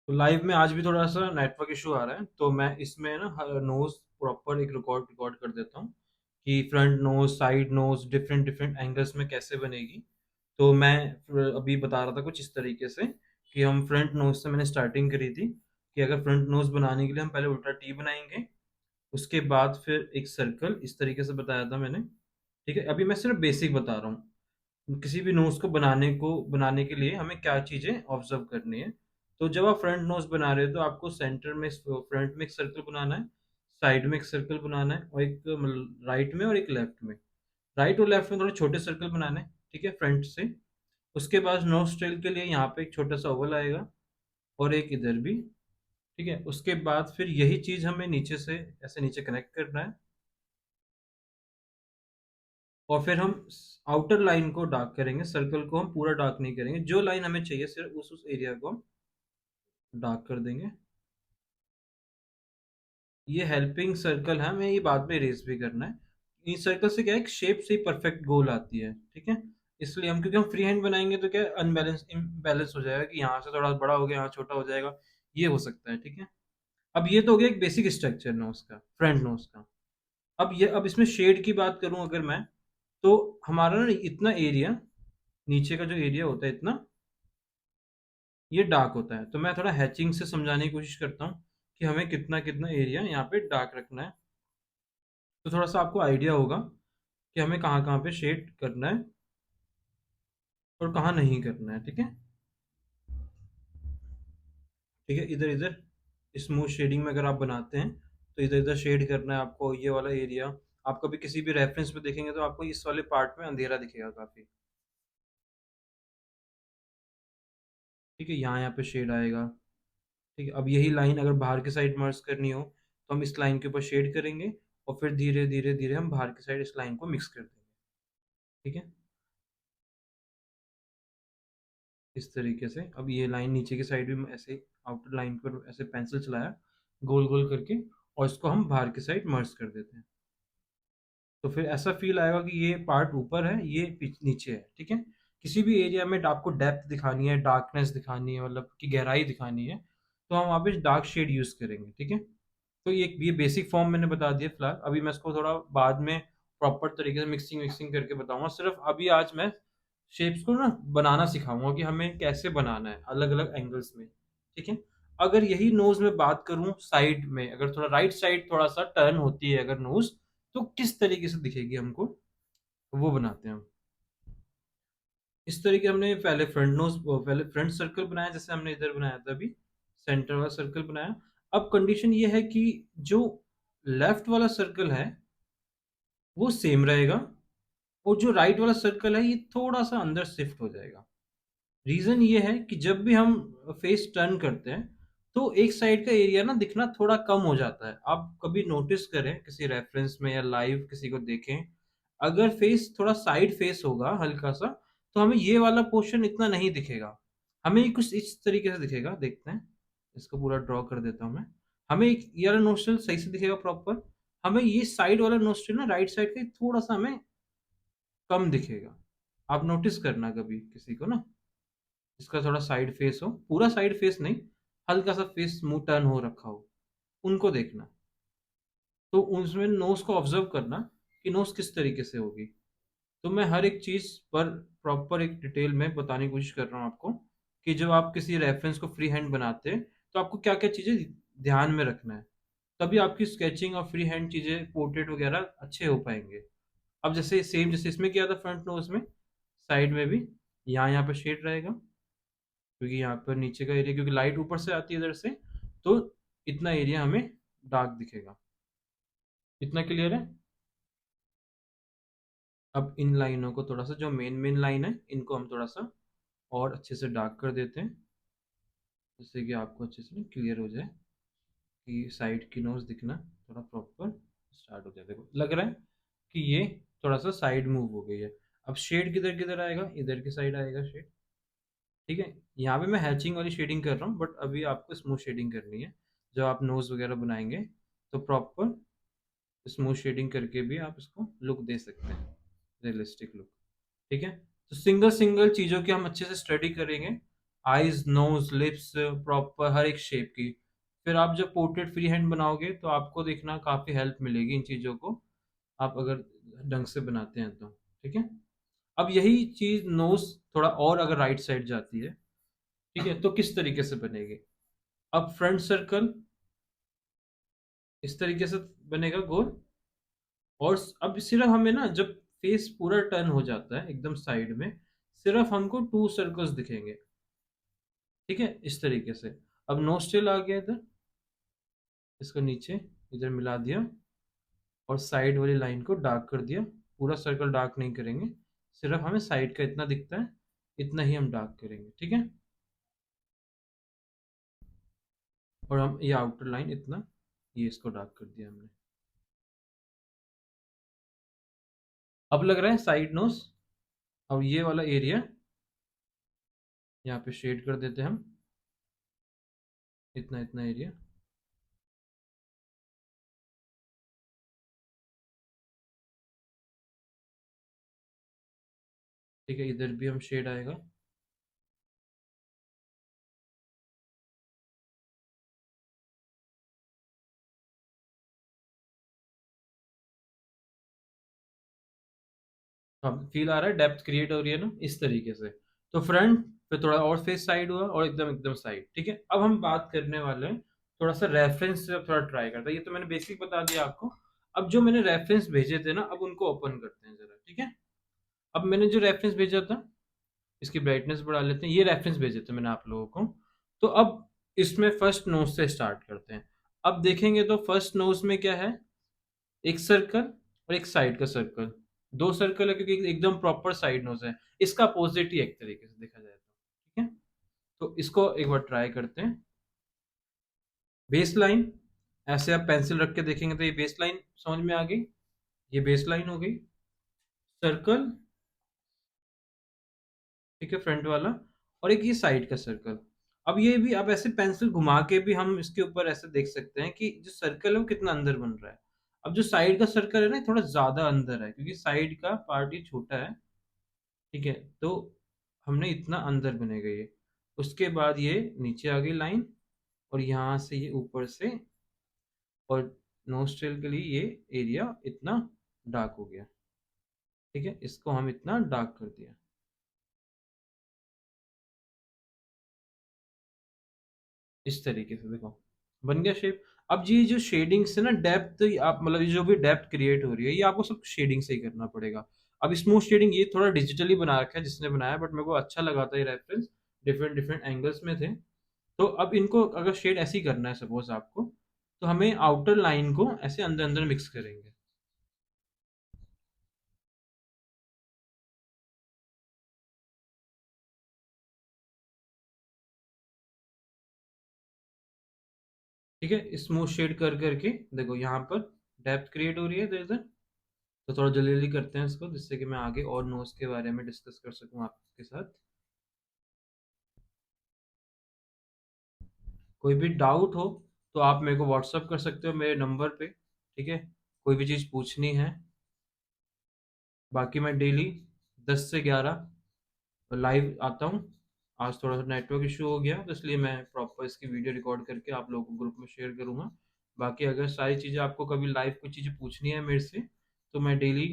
तो लाइव में आज भी थोड़ा सा नेटवर्क इशू आ रहा है, तो मैं इसमें ना नोज प्रॉपर एक रिकॉर्ड रिकॉर्ड कर देता हूँ कि front nose, side nose, different different angles में कैसे बनेगी। तो मैं अभी बता रहा था कुछ इस तरीके से कि हम फ्रंट नोज से मैंने स्टार्टिंग करी थी कि अगर फ्रंट नोज बनाने के लिए हम पहले उल्टा टी बनाएंगे, उसके बाद फिर एक सर्कल, इस तरीके से बताया था मैंने। ठीक है, अभी मैं सिर्फ बेसिक बता रहा हूँ। किसी भी नोज को बनाने के लिए हमें क्या चीजें ऑब्जर्व करनी है। तो जब आप फ्रंट नोज बना रहे हो तो आपको सेंटर में, फ्रंट में एक सर्कल बनाना है, साइड में एक सर्कल बनाना है, और एक राइट में और एक लेफ्ट में। राइट और लेफ्ट में थोड़े छोटे सर्कल बनाने हैं, ठीक है, फ्रंट से। उसके बाद नोज ट्रेल के लिए यहाँ पे एक छोटा सा ओवल आएगा, और एक इधर भी। ठीक है, उसके बाद फिर यही चीज हमें नीचे से ऐसे नीचे कनेक्ट करना है, और फिर हम आउटर लाइन को डार्क करेंगे, सर्कल को हम पूरा डार्क नहीं करेंगे, जो लाइन हमें चाहिए सिर्फ उस एरिया को हम डार्क कर देंगे। ये हेल्पिंग सर्कल है, हमें ये बाद में इरेज भी करना है। इस सर्कल से क्या है, शेप से ही परफेक्ट गोल आती है, ठीक है। इसलिए हम, क्योंकि हम फ्री हैंड बनाएंगे तो क्या अनबैलेंस इम्बैलेंस हो जाएगा कि यहाँ से थोड़ा बड़ा हो गया, यहाँ छोटा हो जाएगा, ये हो सकता है, ठीक है। अब ये तो हो गया एक बेसिक स्ट्रक्चर नोज का, फ्रंट नोज का। अब इसमें शेड की बात करूं अगर मैं, तो हमारा ना इतना एरिया, नीचे का जो एरिया होता है इतना, ये डार्क होता है। तो मैं थोड़ा हैचिंग से समझाने की कोशिश करता हूँ कि हमें कितना कितना एरिया यहाँ पे डार्क रखना है, तो थोड़ा सा आपको आइडिया होगा कि हमें कहाँ कहाँ पे शेड करना है और कहाँ नहीं करना है, ठीक है। ठीक है, इधर इधर स्मूथ शेडिंग में अगर आप बनाते हैं तो इधर इधर शेड करना है आपको, ये वाला एरिया। आप कभी किसी भी रेफरेंस में देखेंगे तो आपको इस वाले पार्ट में अंधेरा दिखेगा काफी। ठीक है, यहाँ यहाँ पे शेड आएगा। ठीक है, अब यही लाइन अगर बाहर की साइड मर्ज करनी हो तो हम इस लाइन के ऊपर शेड करेंगे, और फिर धीरे धीरे धीरे हम बाहर की साइड इस लाइन को मिक्स कर देंगे। ठीक है, इस तरीके से। अब ये लाइन नीचे की साइड भी ऐसे आउटर लाइन पर ऐसे पेंसिल चलाया गोल गोल करके, और इसको हम बाहर की साइड मर्ज कर देते हैं। तो फिर ऐसा फील आएगा कि ये पार्ट ऊपर है, ये नीचे है, ठीक है। किसी भी एरिया में आपको डेप्थ दिखानी है, डार्कनेस दिखानी है, मतलब कि गहराई दिखानी है, तो हम वहाँ पे डार्क शेड यूज करेंगे, ठीक है। तो ये बेसिक फॉर्म मैंने बता दिया फिलहाल। अभी मैं इसको थोड़ा बाद में प्रॉपर तरीके से मिक्सिंग मिक्सिंग करके बताऊंगा। सिर्फ अभी आज मैं शेप्स को ना बनाना सिखाऊंगा कि हमें कैसे बनाना है अलग अलग एंगल्स में, ठीक है। अगर यही नोज में बात करूं, साइड में अगर थोड़ा राइट साइड थोड़ा सा टर्न होती है अगर नोज, तो किस तरीके से दिखेगी हमको, वो बनाते हैं हम। इस तरीके हमने पहले फ्रंट नोज, पहले फ्रंट सर्कल बनाया जैसे हमने इधर बनाया था अभी, सेंटर वाला सर्कल बनाया। अब कंडीशन ये है कि जो लेफ्ट वाला सर्कल है वो सेम रहेगा, और जो राइट वाला सर्कल है ये थोड़ा सा अंदर शिफ्ट हो जाएगा। रीजन ये है कि जब भी हम फेस टर्न करते हैं तो एक साइड का एरिया ना दिखना थोड़ा कम हो जाता है। आप कभी नोटिस करें किसी रेफरेंस में या लाइव किसी को देखें, अगर फेस थोड़ा साइड फेस होगा हल्का सा, तो हमें ये वाला पोर्शन इतना नहीं दिखेगा। हमें ये कुछ इस तरीके से दिखेगा, देखते हैं। इसको पूरा ड्रॉ कर देता हूँ मैं। हमें एक ये वाला नोस्ट्रल सही से दिखेगा प्रॉपर। हमें ये साइड वाला नोस्ट्रल ना राइट साइड का थोड़ा सा हमें कम दिखेगा। आप नोटिस करना कभी किसी को ना, जिसका थोड़ा साइड फेस हो, पूरा साइड फेस नहीं, हल्का सा फेस मुंह टर्न हो रखा हो, उनको देखना। तो उसमें नोज को ऑब्जर्व करना कि नोज किस तरीके से होगी। तो मैं हर एक चीज पर प्रॉपर एक डिटेल में बताने की कोशिश कर रहा हूँ आपको, कि जब आप किसी रेफरेंस को फ्री हैंड बनाते हैं तो आपको क्या क्या चीजें ध्यान में रखना है, तभी आपकी स्केचिंग और फ्री हैंड चीजें, पोर्ट्रेट वगैरह अच्छे हो पाएंगे। अब जैसे सेम जैसे इसमें किया था फ्रंट नोज में, साइड में भी यहाँ यहाँ पे शेड रहेगा, क्योंकि यहाँ पर नीचे का एरिया, क्योंकि लाइट ऊपर से आती है इधर से, तो इतना एरिया हमें डार्क दिखेगा। इतना क्लियर है। अब इन लाइनों को थोड़ा सा, जो मेन मेन लाइन है इनको हम थोड़ा सा और अच्छे से डार्क कर देते हैं, जिससे कि आपको अच्छे से क्लियर हो जाए कि साइड की नोज दिखना थोड़ा प्रॉपर स्टार्ट हो जाए। देखो लग रहा है कि ये थोड़ा सा साइड मूव हो गई है। अब शेड किधर किधर आएगा, इधर की साइड आएगा शेड, ठीक है। यहाँ पे मैं हैचिंग वाली शेडिंग कर रहा हूँ, बट अभी आपको स्मूथ शेडिंग करनी है। जब आप नोज वगैरह बनाएंगे तो प्रॉपर स्मूथ शेडिंग करके भी आप इसको लुक दे सकते हैं, रियलिस्टिक लुक, ठीक है। तो सिंगल सिंगल चीज़ों की हम अच्छे से स्टडी करेंगे, आईज, नोज, लिप्स, प्रॉपर हर एक शेप की। फिर आप जब पोर्ट्रेट फ्री हैंड बनाओगे तो आपको देखना काफी हेल्प मिलेगी इन चीजों को, आप अगर ढंग से बनाते हैं तो। ठीक है। अब यही चीज नोज थोड़ा और अगर राइट साइड जाती है, ठीक है, तो किस तरीके से बनेगी? अब फ्रंट सर्कल इस तरीके से बनेगा गोल। और अब सिर्फ हमें ना, जब फेस पूरा टर्न हो जाता है एकदम साइड में, सिर्फ हमको टू सर्कल्स दिखेंगे। ठीक है, इस तरीके से। अब नोस्ट्रिल आ गया इधर, इसको नीचे इधर मिला दिया, और साइड वाली लाइन को डार्क कर दिया। पूरा सर्कल डार्क नहीं करेंगे, सिर्फ हमें साइड का इतना दिखता है, इतना ही हम डार्क करेंगे। ठीक है। और हम ये आउटर लाइन इतना, ये इसको डार्क कर दिया हमने। अब लग रहा है साइड नोज। अब ये वाला एरिया यहाँ पे शेड कर देते हैं हम, इतना इतना एरिया। ठीक है, इधर भी हम शेड आएगा। अब फील आ रहा है, डेप्थ क्रिएट हो रही है ना इस तरीके से। तो फ्रंट, फिर थोड़ा और फेस साइड हुआ, और एकदम एकदम साइड। ठीक है, अब हम बात करने वाले हैं थोड़ा सा रेफरेंस से, थोड़ा ट्राई करता है। ये तो मैंने बेसिक बता दिया आपको। अब जो मैंने रेफरेंस भेजे थे ना, अब उनको ओपन करते हैं जरा। ठीक है। अब मैंने जो रेफरेंस भेजा था, इसकी ब्राइटनेस बढ़ा लेते हैं। ये रेफरेंस भेजे थे मैंने आप लोगों को। तो अब इसमें फर्स्ट नोज से स्टार्ट करते हैं। अब देखेंगे तो फर्स्ट नोज में क्या है, एक सर्कल और एक साइड का सर्कल। दो सर्कल है क्योंकि एकदम प्रॉपर साइड नोज है। इसका अपोजिट ही एक तरीके से देखा जाए तो। ठीक है। तो इसको एक बार ट्राई करते हैं। बेस लाइन, ऐसे आप पेंसिल रख के देखेंगे तो ये बेस लाइन समझ में आ गई। ये बेस लाइन हो गई। सर्कल, ठीक है, फ्रंट वाला। और एक ये साइड का सर्कल। अब ये भी, अब ऐसे पेंसिल घुमा के भी हम इसके ऊपर ऐसे देख सकते हैं कि जो सर्कल है वो कितना अंदर बन रहा है। अब जो साइड का सर्कल है ना, थोड़ा ज्यादा अंदर है क्योंकि साइड का पार्ट ये छोटा है। ठीक है। तो हमने इतना अंदर बनेगा ये। उसके बाद ये नीचे आ गई लाइन, और यहाँ से ये ऊपर से, और नोस्ट्रेल के लिए ये एरिया इतना डार्क हो गया। ठीक है, इसको हम इतना डार्क कर दिया, इस तरीके से देखो बन गया शेप। अब ये जो शेडिंग से ना डेप्थ, आप मतलब ये जो भी डेप्थ क्रिएट हो रही है, ये आपको सब शेडिंग से ही करना पड़ेगा। अब स्मूथ शेडिंग ये थोड़ा डिजिटली बना रखा है जिसने बनाया, बट मेरे को अच्छा लगा था ये रेफरेंस, डिफरेंट डिफरेंट एंगल्स में थे। तो अब इनको अगर शेड ऐसे ही करना है सपोज आपको, तो हमें आउटर लाइन को ऐसे अंदर अंदर मिक्स करेंगे। ठीक है, स्मूथ शेड कर करके देखो यहाँ पर डेप्थ क्रिएट हो रही है इधर इधर। तो थोड़ा जल्दी जल्दी करते हैं इसको, जिससे कि मैं आगे और नोट्स के बारे में डिस्कस कर सकूँ आपके साथ। कोई भी डाउट हो तो आप मेरे को व्हाट्सअप कर सकते हो मेरे नंबर पे। ठीक है, कोई भी चीज़ पूछनी है। बाकी मैं डेली 10 से 11 लाइव आता हूँ। आज थोड़ा सा नेटवर्क इशू हो गया तो इसलिए मैं प्रॉपर इसकी वीडियो रिकॉर्ड करके आप लोगों को ग्रुप में शेयर करूँगा। बाकी अगर सारी चीज़ें आपको कभी लाइव कुछ चीज़ें पूछनी है मेरे से, तो मैं डेली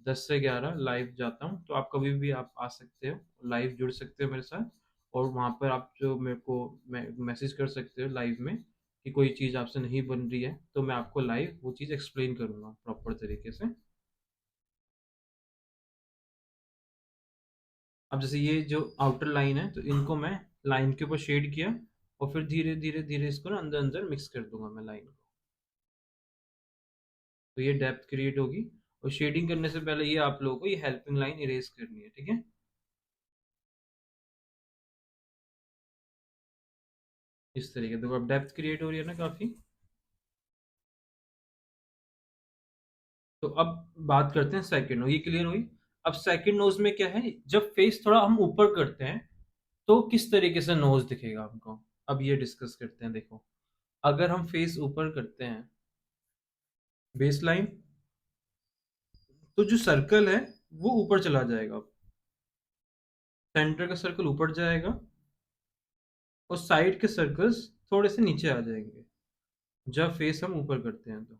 10 से 11 लाइव जाता हूँ। तो आप कभी भी आप आ सकते हो, लाइव जुड़ सकते हो मेरे साथ। और वहाँ पर आप जो मेरे को मैसेज कर सकते हो लाइव में कि कोई चीज़ आपसे नहीं बन रही है, तो मैं आपको लाइव वो चीज़ एक्सप्लेन करूँगा प्रॉपर तरीके से। अब जैसे ये जो आउटर लाइन है, तो इनको मैं लाइन के ऊपर शेड किया, और फिर धीरे धीरे धीरे इसको ना अंदर अंदर मिक्स कर दूंगा मैं लाइन को। तो ये डेप्थ क्रिएट होगी। और शेडिंग करने से पहले ये आप लोगों को ये हेल्पिंग लाइन इरेज करनी है। ठीक है। इस तरीके देखो, अब डेप्थ क्रिएट हो रही है ना काफी। तो अब बात करते हैं सेकंड नोज, ये क्लियर हुई। अब सेकंड नोज में क्या है, जब फेस थोड़ा हम ऊपर करते हैं तो किस तरीके से नोज दिखेगा हमको, अब ये डिस्कस करते हैं। देखो, अगर हम फेस ऊपर करते हैं, बेस लाइन, तो जो सर्कल है वो ऊपर चला जाएगा। सेंटर का सर्कल ऊपर जाएगा, और साइड के सर्कल्स थोड़े से नीचे आ जाएंगे जब फेस हम ऊपर करते हैं। तो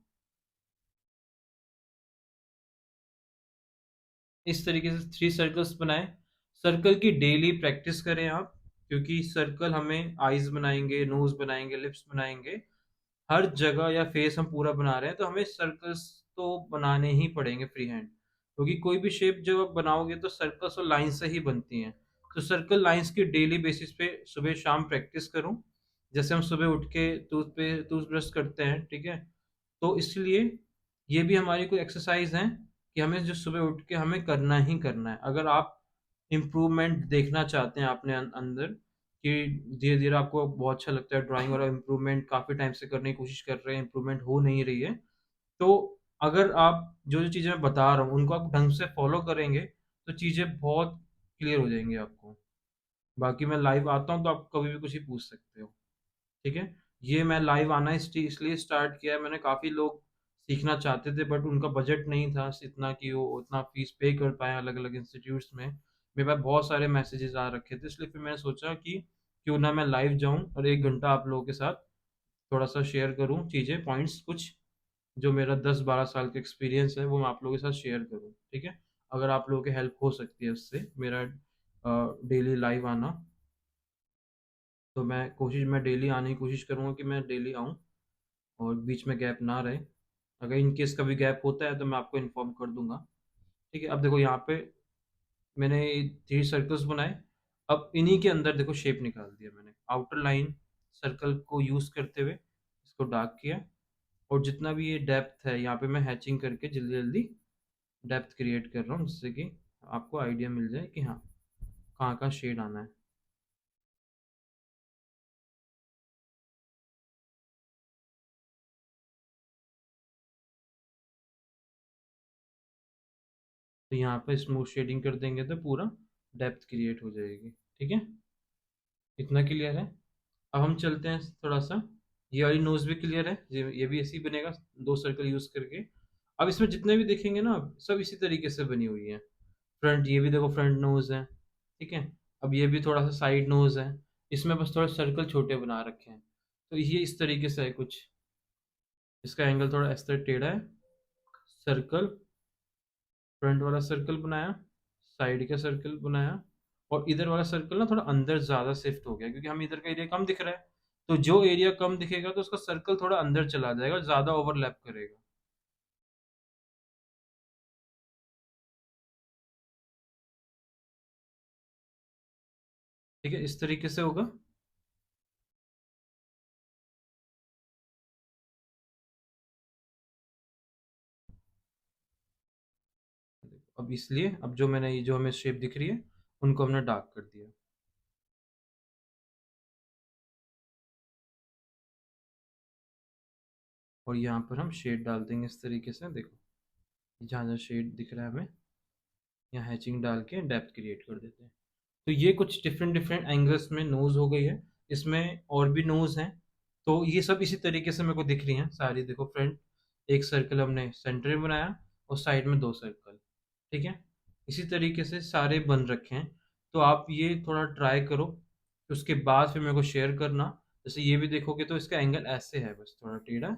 इस तरीके से 3 सर्कल्स बनाएं। सर्कल की डेली प्रैक्टिस करें आप, क्योंकि सर्कल हमें आईज बनाएंगे, नोज बनाएंगे, लिप्स बनाएंगे, हर जगह या फेस हम पूरा बना रहे हैं तो हमें सर्कल्स तो बनाने ही पड़ेंगे फ्री हैंड, क्योंकि कोई भी शेप जब आप बनाओगे तो सर्कल्स और लाइन से ही बनती हैं। तो सर्कल लाइंस की डेली बेसिस पे सुबह शाम प्रैक्टिस करूं। जैसे हम सुबह उठ के टूथ ब्रश करते हैं, ठीक है, तो इसलिए ये भी हमारी कोई एक्सरसाइज है कि हमें जो सुबह उठ के हमें करना ही करना है। अगर आप इम्प्रूवमेंट देखना चाहते हैं अपने अंदर, कि धीरे धीरे आपको बहुत अच्छा लगता है ड्राइंग और इम्प्रूवमेंट काफ़ी टाइम से करने की कोशिश कर रहे हैं, इम्प्रूवमेंट हो नहीं रही है, तो अगर आप जो जो चीज़ें मैं बता रहा हूँ उनको आप ढंग से फॉलो करेंगे तो चीज़ें बहुत क्लियर हो जाएंगी आपको। बाकी मैं लाइव आता हूँ तो आप कभी भी कुछ ही पूछ सकते हो, ठीक है। ये मैं लाइव आना इसलिए स्टार्ट किया है, मैंने काफ़ी लोग सीखना चाहते थे बट उनका बजट नहीं था इतना कि वो उतना फीस पे कर पाए अलग अलग इंस्टीट्यूट्स में। मेरे पास बहुत सारे मैसेजेस आ रखे थे, इसलिए फिर मैंने सोचा कि क्यों ना मैं लाइव जाऊं और 1 घंटा आप लोगों के साथ थोड़ा सा शेयर करूं चीज़ें, पॉइंट्स कुछ जो मेरा 10-12 साल का एक्सपीरियंस है वो मैं आप लोगों के साथ शेयर करूं, ठीक है। अगर आप लोगों की हेल्प हो सकती है उससे, मेरा डेली लाइव आना, तो मैं डेली आने की कोशिश करूंगा कि मैं डेली आऊं और बीच में गैप ना रहे। अगर इन केस कभी गैप होता है तो मैं आपको इन्फॉर्म कर दूंगा, ठीक है। अब देखो यहाँ पे मैंने 3 सर्कल्स बनाए। अब इन्हीं के अंदर देखो शेप निकाल दिया मैंने, आउटर लाइन सर्कल को यूज़ करते हुए इसको डार्क किया, और जितना भी ये डेप्थ है यहाँ पे मैं हैचिंग करके जल्दी जल्दी डेप्थ क्रिएट कर रहा हूँ, जिससे कि आपको आइडिया मिल जाए कि हाँ कहाँ कहाँ शेड आना है। तो यहाँ पे स्मूथ शेडिंग कर देंगे तो पूरा डेप्थ क्रिएट हो जाएगी, ठीक है। इतना क्लियर है। अब हम चलते हैं थोड़ा सा, ये वाली नोज भी क्लियर है, ये भी ऐसे ही बनेगा 2 सर्कल यूज करके। अब इसमें जितने भी देखेंगे ना सब इसी तरीके से बनी हुई है। फ्रंट, ये भी देखो फ्रंट नोज है, ठीक है। अब ये भी थोड़ा सा साइड नोज है, इसमें बस थोड़ा सर्कल छोटे बना रखे हैं। तो ये इस तरीके से है कुछ, इसका एंगल थोड़ा इस तरह टेढ़ा है। सर्कल, फ्रंट वाला सर्कल बनाया, साइड का सर्कल बनाया, और इधर वाला सर्कल ना थोड़ा अंदर ज़्यादा शिफ्ट हो गया क्योंकि हम इधर का एरिया कम दिख रहा है। तो जो एरिया कम दिखेगा तो उसका सर्कल थोड़ा अंदर चला जाएगा, ज़्यादा ओवरलैप करेगा। ठीक है, इस तरीके से होगा। अब इसलिए अब जो मैंने ये जो हमें शेप दिख रही है उनको हमने डार्क कर दिया, और यहाँ पर हम शेड डाल देंगे इस तरीके से। देखो जहाँ जहाँ शेड दिख रहा है हमें, यहाँ हैचिंग डाल के डेप्थ क्रिएट कर देते हैं। तो ये कुछ डिफरेंट डिफरेंट एंगल्स में नोज हो गई है, इसमें और भी नोज हैं। तो ये सब इसी तरीके से मेरे को दिख रही हैं सारी। देखो फ्रंट एक सर्कल हमने सेंटर में बनाया और साइड में 2 सर्कल, ठीक है। इसी तरीके से सारे बन रखे हैं। तो आप ये थोड़ा ट्राई करो, उसके बाद फिर मेरे को शेयर करना। जैसे ये भी देखोगे तो इसका एंगल ऐसे है, बस थोड़ा टेढ़ा,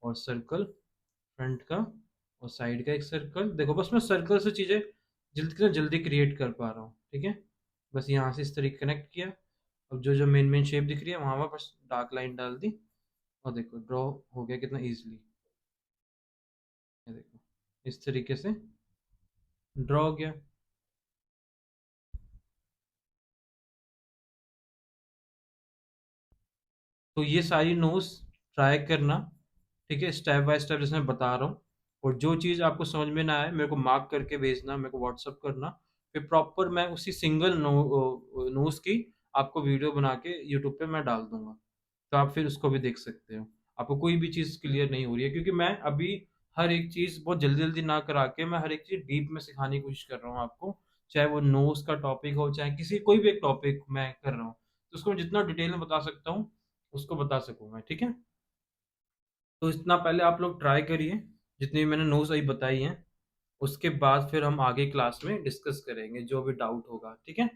और सर्कल फ्रंट का और साइड का एक सर्कल। देखो बस मैं सर्कल से चीज़ें जल्दी से जल्दी क्रिएट कर पा रहा हूँ, ठीक है। बस यहाँ से इस तरीके कनेक्ट किया। अब जो जो मेन मेन शेप दिख रही है वहाँ वहाँ बस डार्क लाइन डाल दी, और देखो ड्रॉ हो गया कितना इजीली। ये देखो इस तरीके से ड्रॉ हो गया। तो ये सारी नोट्स ट्राई करना, ठीक है, स्टेप बाय स्टेप जैसे मैं बता रहा हूँ। और जो चीज़ आपको समझ में ना आए मेरे को मार्क करके भेजना, मेरे को व्हाट्सअप करना। फिर प्रॉपर मैं उसी सिंगल नोट्स की आपको वीडियो बना के यूट्यूब पे मैं डाल दूंगा, तो आप फिर उसको भी देख सकते हो। आपको कोई भी चीज़ क्लियर नहीं हो रही है, क्योंकि मैं अभी हर एक चीज़ बहुत जल्दी जल्दी ना करा के मैं हर एक चीज़ डीप में सिखाने की कोशिश कर रहा हूँ आपको। चाहे वो नोट्स का टॉपिक हो, चाहे किसी कोई भी एक टॉपिक मैं कर रहा हूँ, तो उसको मैं जितना डिटेल में बता सकता हूँ उसको बता सकूंगा, ठीक है। तो इतना पहले आप लोग ट्राई करिए जितनी भी मैंने नोट्स अभी बताई हैं, उसके बाद फिर हम आगे क्लास में डिस्कस करेंगे जो भी डाउट होगा, ठीक है।